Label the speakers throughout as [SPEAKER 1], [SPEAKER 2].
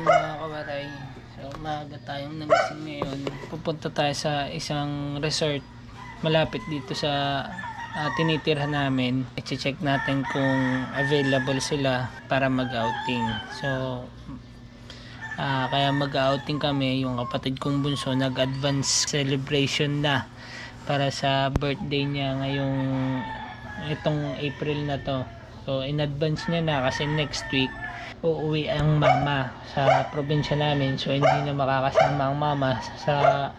[SPEAKER 1] mga kawaray. So umaga tayong nagising ngayon. Pupunta tayo sa isang resort malapit dito sa tinitirhan namin. I-check natin kung available sila para mag-outing. So kaya mag-outing kami. Yung kapatid kong bunso nag-advance celebration na para sa birthday niya ngayong itong April na to. So in advance niya na kasi next week uuwi ang mama sa probinsya namin, so hindi na makakasama ang mama sa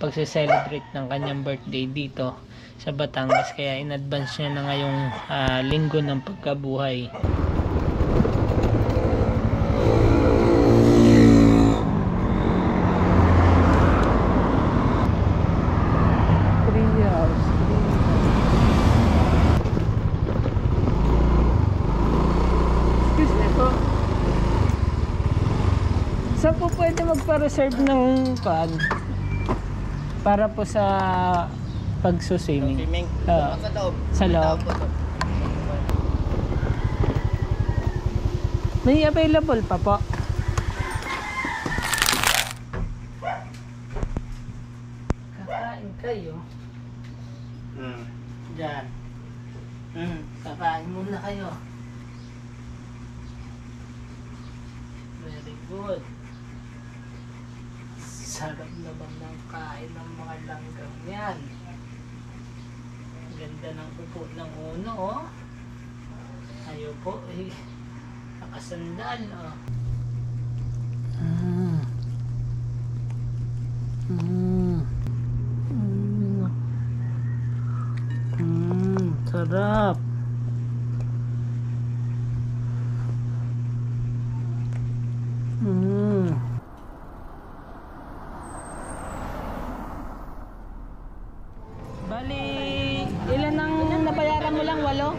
[SPEAKER 1] pagse-celebrate ng kanyang birthday dito sa Batangas, kaya in advance niya na ngayong linggo ng pagkabuhay. Saan po pwede magpa-reserve ng pan para po sa pagsuswimming? Sa loob. May available pa po. Kakain kayo. Diyan. Kakain muna kayo. Very good. Sarap naman ng kain ng mga langgam yan. Ganda ng upo ng uno, oh. Ayaw po, eh. Nakasandal, oh. Sarap. Bali, ilan ang nabayaran mo lang? 8?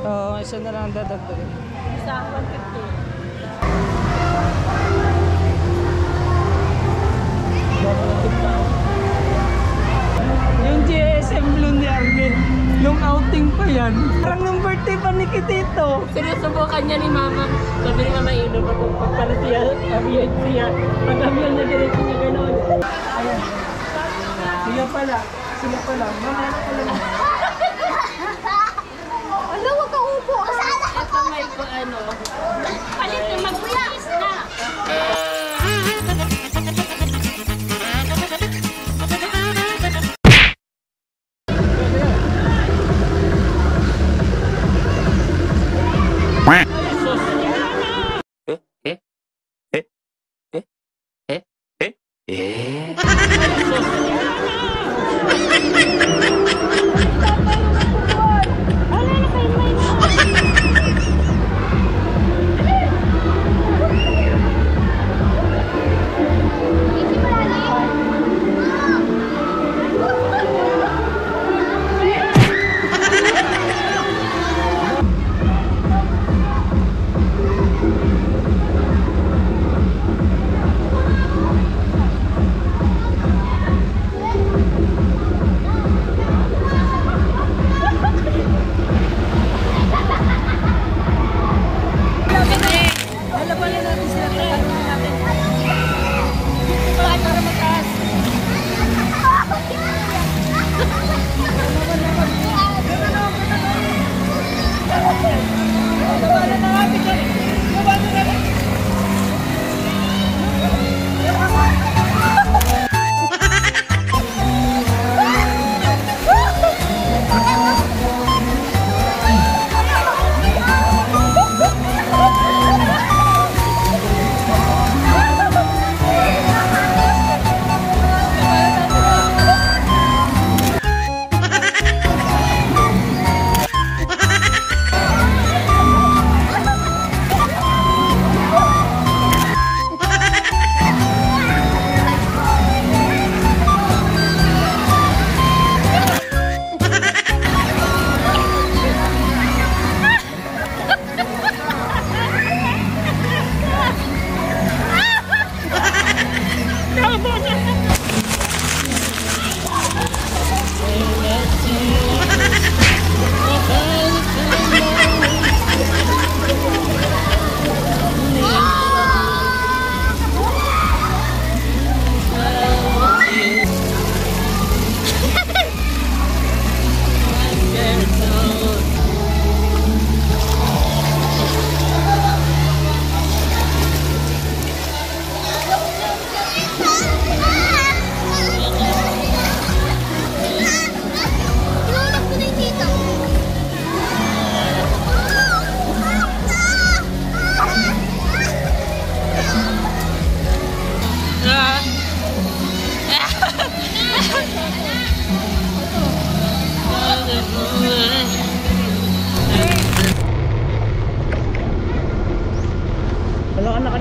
[SPEAKER 1] Oo, isa na lang dadagdagan. Isa, 150. Yung GSM Blue ni Arvin, nung outing pa yan. Parang nung birthday pa ni Kitito.
[SPEAKER 2] Sinusubukan niya ni Mama. Sabi ni Mama, inom ako pagpala siya. Sabihan siya. Pag-amihan niya diretso niya gano'n.
[SPEAKER 1] Ayan. Sila pala. Sila pala. Mamaya pala.
[SPEAKER 3] Ano, wag ka upo.
[SPEAKER 2] Ito may po ano. Palit na mag-wilis na.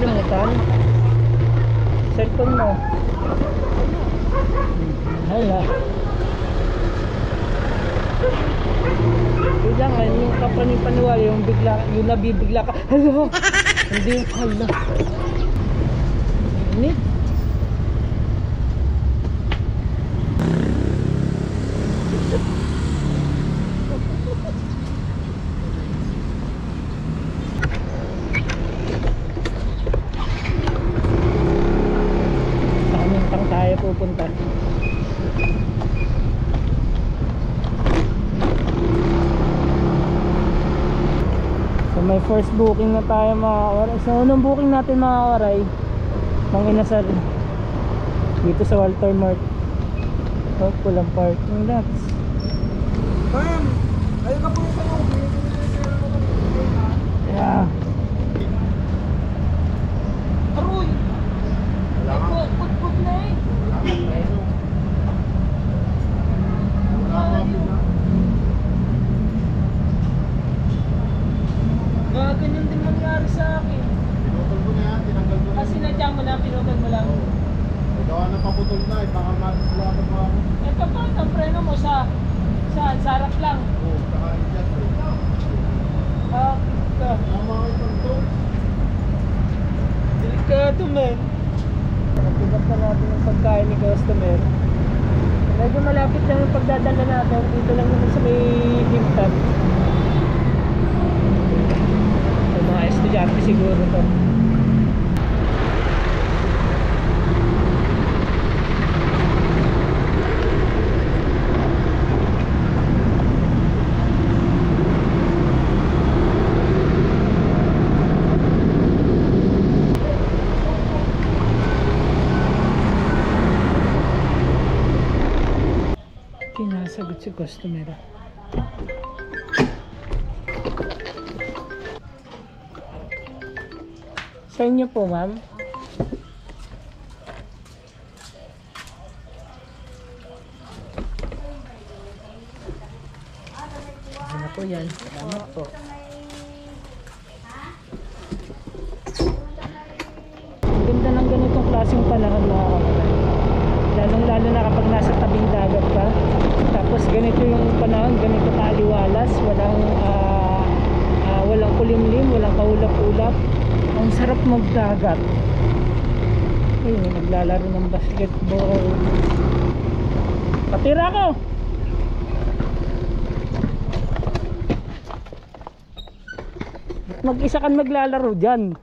[SPEAKER 1] nakalimutan? Cellphone mo. Hala. Yun lang, yung kapani-paniwala, yung nabibigla ka. Hala! Hindi yung hala. Init. Samintang tayo pupunta. So may first booking na tayo mga kawaray. So unang booking natin mga kawaray, ng Inasal dito sa Walter Mart. Oh, pulang parking lots.
[SPEAKER 4] Ma'am, ayun ka po sa lobby.
[SPEAKER 1] Yeah.
[SPEAKER 2] Aroy!
[SPEAKER 4] Wala ka.
[SPEAKER 2] Put na eh. Ganyan din nangyari sa akin.
[SPEAKER 4] Pinutol ko na yan, tinanggal ko na.
[SPEAKER 2] Kasi nadya mo lang, pinutol mo lang.
[SPEAKER 4] Gawa na paputol na, baka matisulakan pa ako.
[SPEAKER 2] Ito pa, ang preno mo sa harap lang.
[SPEAKER 4] Oo, saka dyan. Tama kayo pang to.
[SPEAKER 2] Delikado man.
[SPEAKER 1] Nagpigat na natin yung pagkain ni customer. Medyo malapit lang yung pagdadala natin. Dito lang naman sa may himtag. So, mga estudyante siguro to. Pinasagot si customer. Sa inyo po, ma'am? Ano po yan? Salamat po. Ang ganda ng ganitong klaseng panahon mga kawalan. Lalong-lalo na kapag nasa tabing dagat ka. Tapos ganito yung panahon, ganito kaaliwalas, walang kulimlim, walang kaulap-ulap. Ang sarap magdagat. Ay, may naglalaro ng basketball. Patira ko! Ba't mag-isa kang naglalaro dyan?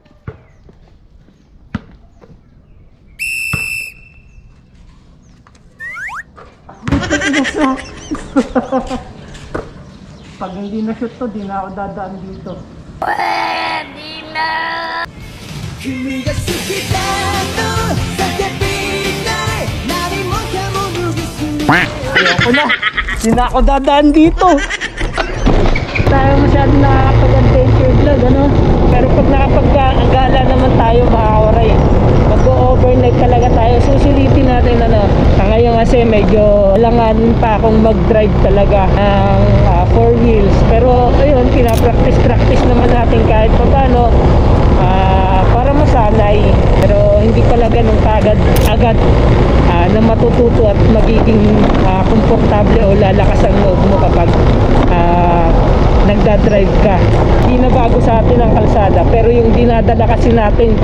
[SPEAKER 1] Pag hindi na shoot to, di na ako dadaan dito. Pwede na! Ayoko na! Di na ako dadaan dito! Tayo masyado nakakapag-adventure vlog, ano? Pero pag nakapag-gala naman tayo, makakawaray. Mag-overnight talaga tayo. Susulitin natin, ano? Sa ngayon kasi medyo langanin pa akong mag-drive talaga ng 4 wheels. Pero ayun, pinapractice naman natin kahit pa paano para masanay. Pero hindi pala ganun agad na matututo at magiging komportable o lalakas ang loob mo kapag nagdadrive ka. Hindi na bago sa atin ang kalsada, pero yung dinadala kasi natin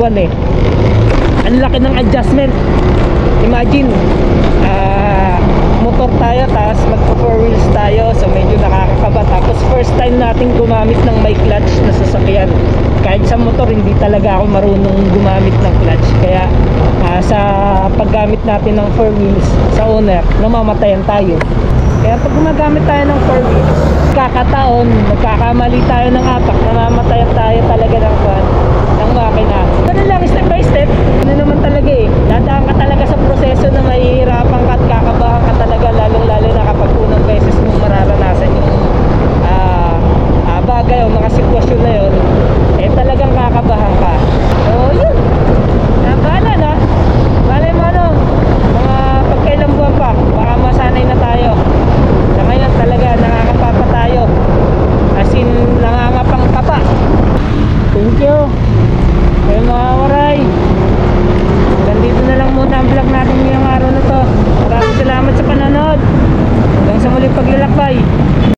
[SPEAKER 1] ang laki ng adjustment. Imagine motor tayo, tapos magpo 4 wheels tayo, so medyo nakakakaba. Tapos first time natin gumamit ng may clutch na sasakyan. Kahit sa motor, hindi talaga ako marunong gumamit ng clutch. Kaya sa paggamit natin ng 4 wheels sa owner, namamatayan tayo. Kaya pag gumagamit tayo ng 4 wheels, kakataon, magkakamali tayo ng apak, namamatayan tayo talaga ng makina. Ganun lang, step by step. Ano naman talaga dadaan ka talaga sa proseso na mahihirapan ka at kakabahan ka talaga, lalong-lalo na kapag unang beses mong mararanasan yung bagay o mga sitwasyon na yun, talagang kakabahan ka. So yun, bahala na. Malay mo ano, mga pagkailang buwan pa, baka masanay na tayo. Sa ngayon talaga nakakapapa tayo, as in nangangapang kapa. Thank you. Ay mga